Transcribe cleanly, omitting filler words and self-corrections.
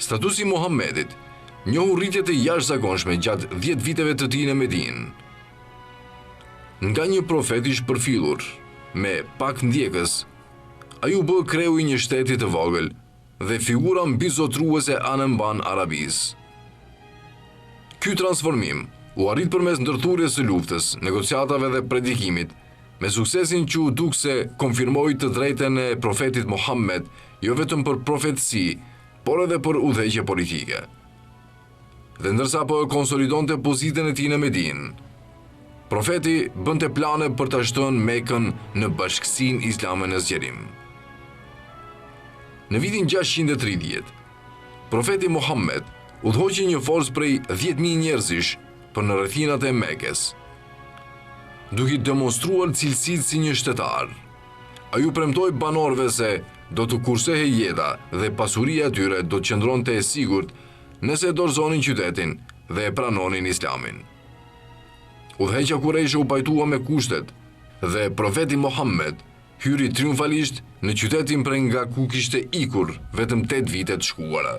Statusi Muhammedit njohu rritjet e jashtëzakonshme gjatë 10 viteve të tij në Medinë. Nga një profet i shpërfillur, me pak ndjekës, ai u bë kreu i një shteti të vogël dhe figura mbizotruese anëmban Arabisë. Ky transformim u arrit përmes ndërthurjes së luftës, negociatave dhe predikimit, me suksesin që u duk se konfirmoi të drejtën e profetit Muhammed, jo vetëm për profetësi, por edhe për udhëheqje politike. Dhe ndërsa po e konsolidonte pozitën e tij në Medinë, profeti bënte plane për ta shtënë Mekën në bashkësinë islame në zgjerim. Në vitin 630, profeti Muhammed udhëhoqi një forcë prej 10.000 njerëzish për në rrethinat e Mekës, duke demonstruar cilësitë si një shtetar. Ai u premtoi banorëve se do të kursehej jeta dhe pasuria e tyre do të qëndronte e sigurt nëse dorëzonin qytetin dhe e pranonin Islamin. Udhëheqja Kurejshe u pajtua me kushtet dhe profeti Muhammed hyri triumfalisht në qytetin prej nga ku kishte ikur vetëm 8 vite të shkuara.